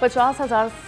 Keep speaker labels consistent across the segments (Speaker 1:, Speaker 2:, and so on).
Speaker 1: 50,000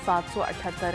Speaker 1: 778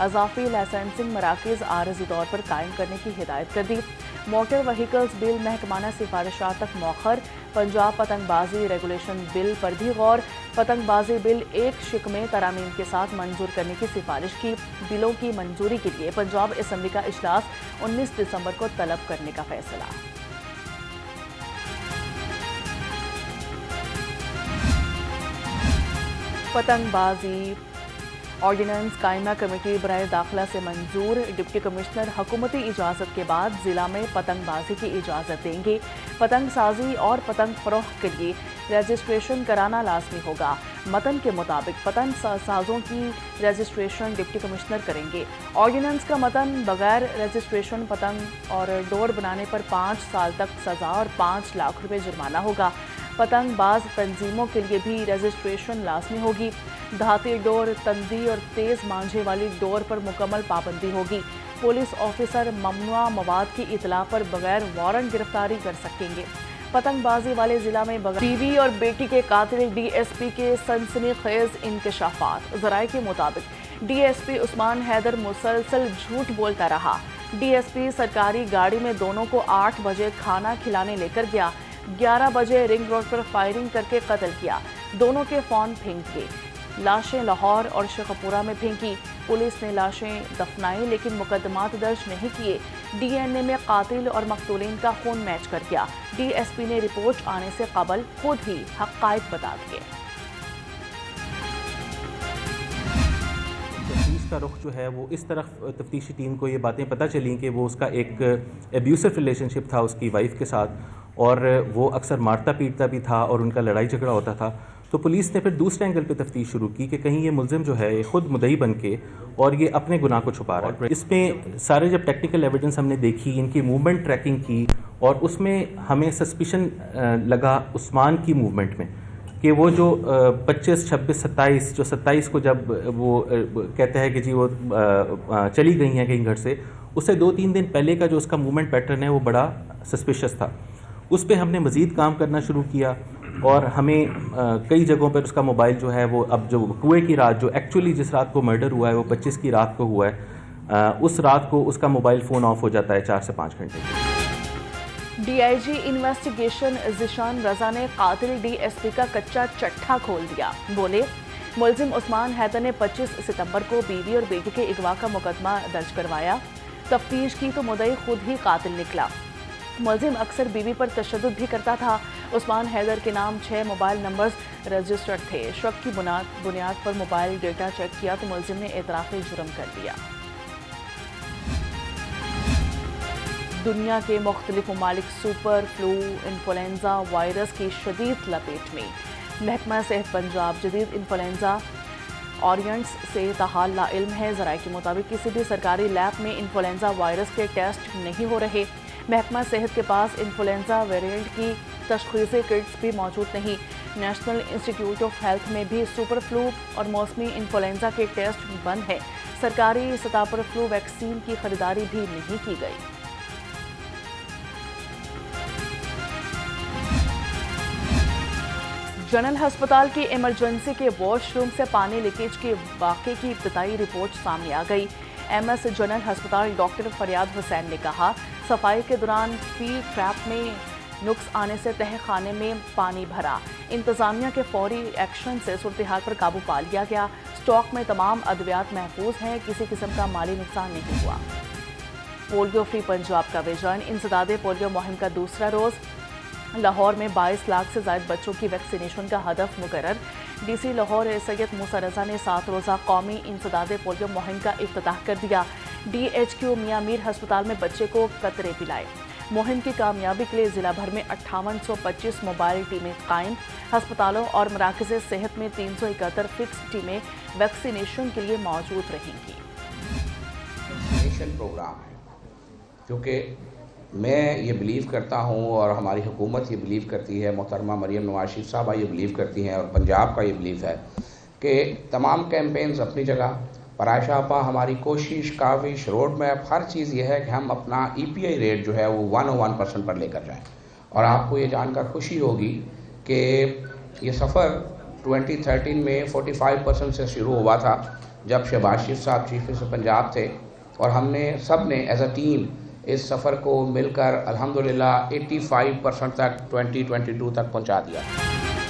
Speaker 1: اضافی لائسنسنگ مراکز عارضی طور پر قائم کرنے کی ہدایت کر دی۔ موٹر وہیکلز بل محکمانہ سفارشات تک مؤخر۔ پنجاب پتنگ بازی ریگولیشن بل پر بھی غور۔ پتنگ بازی بل ایک شق میں ترامیم کے ساتھ منظور کرنے کی سفارش کی۔ بلوں کی منظوری کے لیے پنجاب اسمبلی کا اجلاس 19 دسمبر کو طلب کرنے کا فیصلہ۔ پتنگ بازی آرڈیننس قائمہ کمیٹی برائے داخلہ سے منظور۔ ڈپٹی کمشنر حکومتی اجازت کے بعد ضلع میں پتنگ بازی کی اجازت دیں گے۔ پتنگ سازی اور پتنگ فروخت کے لیے رجسٹریشن کرانا لازمی ہوگا۔ متن کے مطابق پتنگ سازوں کی رجسٹریشن ڈپٹی کمشنر کریں گے۔ آرڈیننس کا متن بغیر رجسٹریشن پتنگ اور ڈور بنانے پر 5 سال تک سزا اور 5 لاکھ روپے جرمانہ ہوگا۔ پتنگ باز تنظیموں کے لیے بھی رجسٹریشن لازمی ہوگی۔ دھاتی ڈور، تندی اور تیز مانجھے والی ڈور پر مکمل پابندی ہوگی۔ پولیس آفیسر ممنوعہ مواد کی اطلاع پر بغیر وارنٹ گرفتاری کر سکیں گے۔ پتنگ بازی والے ضلع میں بیوی اور بیٹی کے قاتل ڈی ایس پی کے سنسنی خیز انکشافات۔ ذرائع کے مطابق ڈی ایس پی عثمان حیدر مسلسل جھوٹ بولتا رہا۔ ڈی ایس پی سرکاری گاڑی میں دونوں کو 8 بجے کھانا کھلانے لے کر گیا، 11 بجے رنگ روڈ پر فائرنگ کر کے قتل کیا۔ دونوں کے فون پھینک دیے۔ لاشیں لاہور اور شیخوپورہ میں پھینکی۔ پولیس نے لاشیں دفنائی لیکن مقدمات درج نہیں کیے۔ ڈی این اے میں قاتل اور مقتولین کا خون میچ کر گیا۔ ڈی ایس پی نے رپورٹ آنے سے قبل خود ہی حقائق بتا دیے۔
Speaker 2: تفتیش کا رخ جو ہے وہ اس طرف تفتیشی ٹیم کو یہ باتیں پتہ چلیں کہ وہ اس کا ایک ایبیوسو ریلیشن شپ تھا اس کی وائف کے ساتھ، اور وہ اکثر مارتا پیٹتا بھی تھا اور ان کا لڑائی جھگڑا ہوتا تھا۔ تو پولیس نے پھر دوسرے اینگل پہ تفتیش شروع کی کہ کہیں یہ ملزم جو ہے خود مدعی بن کے اور یہ اپنے گناہ کو چھپا رہا ہے۔ اس میں سارے جب ٹیکنیکل ایویڈنس ہم نے دیکھی، ان کی موومنٹ ٹریکنگ کی، اور اس میں ہمیں سسپیشن لگا عثمان کی موومنٹ میں کہ وہ جو 25، 26، 27 جو 27 کو جب وہ کہتا ہے کہ جی وہ چلی گئی ہیں کہیں گھر سے، اس سے 2-3 دن پہلے کا جو اس کا موومنٹ پیٹرن ہے وہ بڑا سسپیشس تھا۔ اس پہ ہم نے مزید کام کرنا شروع کیا، اور ہمیں کئی جگہوں پر اس کا موبائل جو ہے وہ اب جو کوئے کی رات، جو ایکچولی جس رات کو مرڈر ہوا ہے وہ 25 کی رات کو ہوا ہے، اس رات کو اس کا موبائل فون آف ہو جاتا ہے 4 سے 5 گھنٹے کے۔
Speaker 1: D I G investigation Zeeshan Raza نے قاتل ڈی ایس پی کا کچا چٹھا کھول دیا۔ بولے ملزم عثمان حیدر نے 25 ستمبر کو بیوی اور بیٹی کے اغوا کا مقدمہ درج کروایا۔ تفتیش کی تو مدعی خود ہی قاتل نکلا۔ ملزم اکثر بیوی پر تشدد بھی کرتا تھا۔ عثمان حیدر کے نام 6 موبائل نمبرز رجسٹرڈ تھے۔ شک کی بنیاد پر موبائل ڈیٹا چیک کیا تو ملزم نے اعتراف جرم کر دیا۔ دنیا کے مختلف ممالک سپر فلو انفلوئنزا وائرس کی شدید لپیٹ میں۔ محکمہ صحت پنجاب جدید انفلوئنزا آرینٹس سے تاحال لا علم ہے۔ ذرائع کے مطابق کسی بھی سرکاری لیب میں انفلوئنزا وائرس کے ٹیسٹ نہیں ہو رہے۔ محکمہ صحت کے پاس انفلوئنزا ویریئنٹ کی تشخیصی کٹس بھی موجود نہیں۔ نیشنل انسٹی ٹیوٹ آف ہیلتھ میں بھی سپر فلو اور موسمی انفلوئنزا کے ٹیسٹ بند ہیں۔ سرکاری سطح پر فلو ویکسین کی خریداری بھی نہیں کی گئی۔ جنرل ہسپتال کی ایمرجنسی کے واش روم سے پانی لیکیج کے واقعے کی ابتدائی رپورٹ سامنے آ گئی۔ ایم ایس جنرل ہسپتال ڈاکٹر فریاد حسین نے کہا صفائی کے دوران فیڈ ٹریپ میں نقص آنے سے تہہ خانے میں پانی بھرا۔ انتظامیہ کے فوری ایکشن سے صورتحال پر قابو پا لیا گیا۔ اسٹاک میں تمام ادویات محفوظ ہیں، کسی قسم کا مالی نقصان نہیں ہوا۔ پولیو فری پنجاب کا ویژن، انسداد پولیو مہم کا دوسرا روز۔ لاہور میں 22 لاکھ سے زائد بچوں کی ویکسینیشن کا ہدف مقرر۔ ڈی سی لاہور سید موسیٰ رضا نے 7 روزہ قومی انسداد پولیو مہم کا افتتاح کر دیا۔ ڈی ایچ کیو میاں میر ہسپتال میں بچے کو قطرے پلائے۔ مہم کی کامیابی کے لیے ضلع بھر میں 5825 موبائل ٹیمیں قائم۔ ہسپتالوں اور مراکز صحت میں 371 فکس ٹیمیں ویکسینیشن کے لیے موجود رہیں گی۔
Speaker 3: ویکسینیشن پروگرام ہے، کیونکہ میں یہ بلیو کرتا ہوں اور ہماری حکومت یہ بلیو کرتی ہے، محترمہ مریم نواز شریف صاحبہ یہ بلیو کرتی ہیں، اور پنجاب کا یہ بلیو ہے کہ تمام کیمپینز اپنی جگہ، پرائشہ آپا ہماری کوشش، کاوش، روڈ میپ، ہر چیز یہ ہے کہ ہم اپنا ای پی آئی ریٹ جو ہے وہ 101% پر لے کر جائیں۔ اور آپ کو یہ جان کر خوشی ہوگی کہ یہ سفر 2013 میں 45% سے شروع ہوا تھا، جب شہباز شریف صاحب چیف منسٹر پنجاب تھے، اور ہم نے سب نے ایز اے ٹیم اس سفر کو مل کر الحمدللہ 85% تک 2022 تک پہنچا دیا۔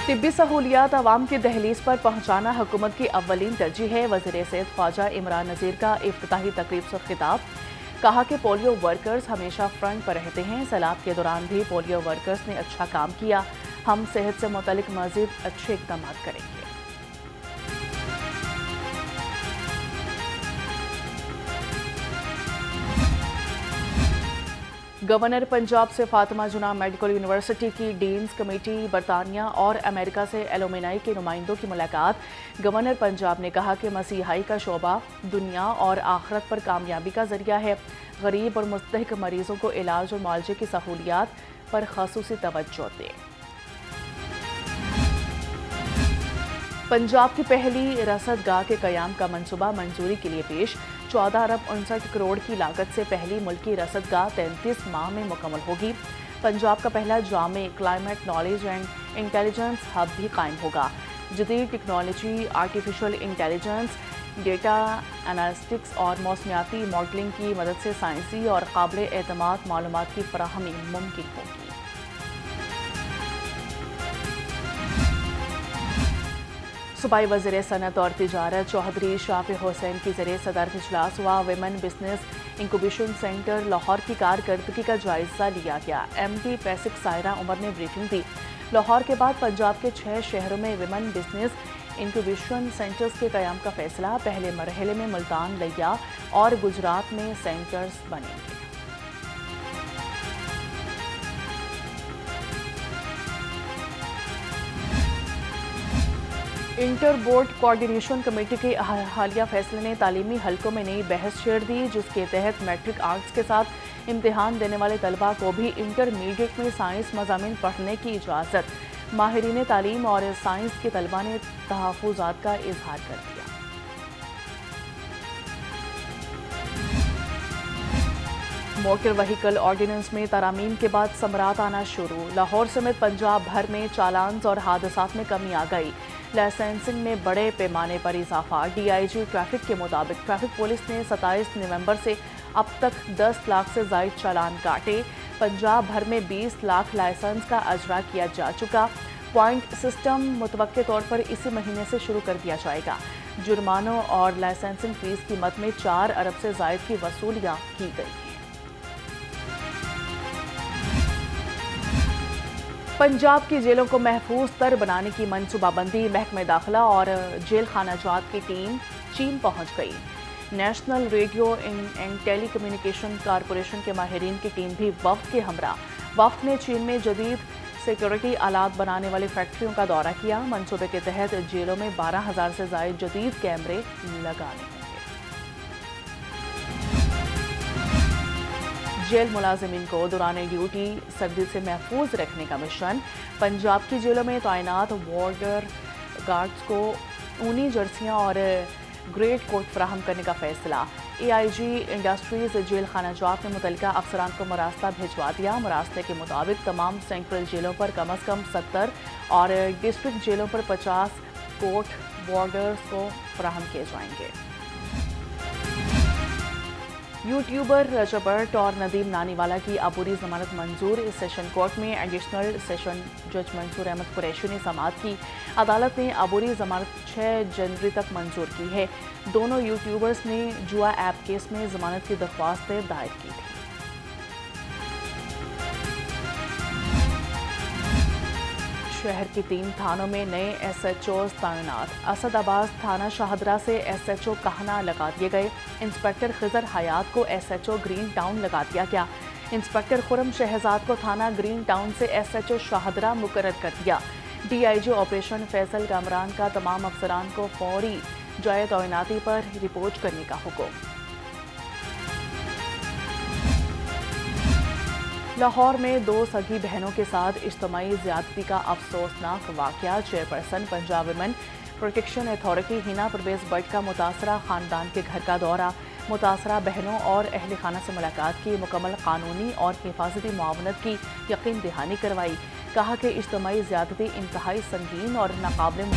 Speaker 1: طبی سہولیات عوام کی دہلیز پر پہنچانا حکومت کی اولین ترجیح ہے۔ وزیر صحت خواجہ عمران نذیر کا افتتاحی تقریب سے خطاب، کہا کہ پولیو ورکرز ہمیشہ فرنٹ پر رہتے ہیں۔ سیلاب کے دوران بھی پولیو ورکرز نے اچھا کام کیا، ہم صحت سے متعلق مزید اچھے اقدامات کریں گے۔ گورنر پنجاب سے فاطمہ جناح میڈیکل یونیورسٹی کی ڈینز کمیٹی، برطانیہ اور امریکہ سے ایلومنائی کے نمائندوں کی ملاقات۔ گورنر پنجاب نے کہا کہ مسیحائی کا شعبہ دنیا اور آخرت پر کامیابی کا ذریعہ ہے، غریب اور مستحق مریضوں کو علاج اور معالجے کی سہولیات پر خصوصی توجہ دے۔ پنجاب کی پہلی رصد گاہ کے قیام کا منصوبہ منظوری کے لیے پیش۔ 14 ارب 59 کروڑ کی لاگت سے پہلی ملکی رصد گاہ 33 ماہ میں مکمل ہوگی۔ پنجاب کا پہلا جامع climate knowledge and intelligence hub بھی قائم ہوگا۔ جدید technology, artificial intelligence, data analytics اور موسمیاتی ماڈلنگ کی مدد سے سائنسی اور قابل اعتماد معلومات کی فراہمی ممکن ہوگی۔ صوبائی وزیر صنعت اور تجارت چوہدری شافع حسین کی زیر صدارت اجلاس ہوا۔ Women business incubation centre Lahore کی کارکردگی کا جائزہ لیا گیا۔ ایم ڈی پیسک سائرہ عمر نے بریفنگ دی۔ لاہور کے بعد پنجاب کے 6 شہروں میں ویمن بزنس انکوبیشن سینٹرز کے قیام کا فیصلہ۔ پہلے مرحلے میں ملتان، لیا اور گجرات میں سینٹرز بنیں گے۔ انٹر بورڈ کوآرڈینیشن کمیٹی کے حالیہ فیصلے نے تعلیمی حلقوں میں نئی بحث چھیڑ دی، جس کے تحت میٹرک آرٹس کے ساتھ امتحان دینے والے طلباء کو بھی انٹرمیڈیٹ میں سائنس مضامین پڑھنے کی اجازت۔ ماہرین تعلیم اور سائنس کے طلباء نے تحفظات کا اظہار کر دیا۔ موٹر وہیکل آرڈیننس میں ترامیم کے بعد ثمرات آنا شروع۔ لاہور سمیت پنجاب بھر میں چالانز اور حادثات میں کمی آ گئی۔ لائسنسنگ میں بڑے پیمانے پر اضافہ۔ ڈی آئی جی ٹریفک کے مطابق ٹریفک پولیس نے 27 نومبر سے اب تک 10 لاکھ سے زائد چالان کاٹے۔ پنجاب بھر میں 20 لاکھ لائسنس کا اجرا کیا جا چکا۔ پوائنٹ سسٹم متوقع طور پر اسی مہینے سے شروع کر دیا جائے گا۔ جرمانوں اور لائسنسنگ فیس کی مد میں 4 ارب سے زائد کی وصولیاں کی گئی ہیں۔ پنجاب کی جیلوں کو محفوظ تر بنانے کی منصوبہ بندی۔ محکمہ داخلہ اور جیل خانہ جات کی ٹیم چین پہنچ گئی۔ National radio and telecommunication corporation کے ماہرین کی ٹیم بھی وفد کے ہمراہ۔ وفد نے چین میں جدید سیکیورٹی آلات بنانے والی فیکٹریوں کا دورہ کیا۔ منصوبے کے تحت جیلوں میں 12,000 سے زائد جدید کیمرے لگانے ہوں گے۔ جیل ملازمین کو دوران ڈیوٹی سردی سے محفوظ رکھنے کا مشن۔ پنجاب کی جیلوں میں تعینات وارڈر گارڈز کو اونی جرسیاں اور گریڈ کوٹ فراہم کرنے کا فیصلہ۔ اے آئی جی انڈسٹریز جیل خانہ جات نے متعلقہ افسران کو مراسلہ بھجوا دیا۔ مراسلے کے مطابق تمام سینٹرل جیلوں پر کم از کم 70 اور ڈسٹرکٹ جیلوں پر 50 کوٹ وارڈرز کو فراہم کیے جائیں گے۔ یوٹیوبر رجا بٹ اور ندیم نانی والا کی عبوری ضمانت منظور۔ اس سیشن کورٹ میں ایڈیشنل سیشن جج منصور احمد قریشی نے سماعت کی۔ عدالت نے عبوری ضمانت 6 جنوری تک منظور کی ہے۔ دونوں یوٹیوبرز نے جوا ایپ کیس میں ضمانت کی درخواست دائر کی تھی۔ شہر کی 3 تھانوں میں نئے ایس ایچ اوز تعینات۔ اسد آباد تھانہ شاہدرہ سے ایس ایچ او کہنا لگا دیے گئے۔ انسپکٹر خضر حیات کو S H O Green Town لگا دیا گیا۔ انسپکٹر خرم شہزاد کو تھانہ گرین ٹاؤن سے ایس ایچ او شاہدرہ مقرر کر دیا۔ D I G operation Faisal Kamran کا تمام افسران کو فوری جائے تعیناتی پر رپورٹ کرنے کا حکم۔ لاہور میں 2 سگی بہنوں کے ساتھ اجتماعی زیادتی کا افسوسناک واقعہ۔ Chairperson Punjab women protection authority Hina Pervez but کا متاثرہ خاندان کے گھر کا دورہ۔ متاثرہ بہنوں اور اہل خانہ سے ملاقات کی، مکمل قانونی اور حفاظتی معاونت کی یقین دہانی کروائی۔ کہا کہ اجتماعی زیادتی انتہائی سنگین اور ناقابل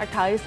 Speaker 1: 28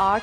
Speaker 1: 8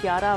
Speaker 1: 11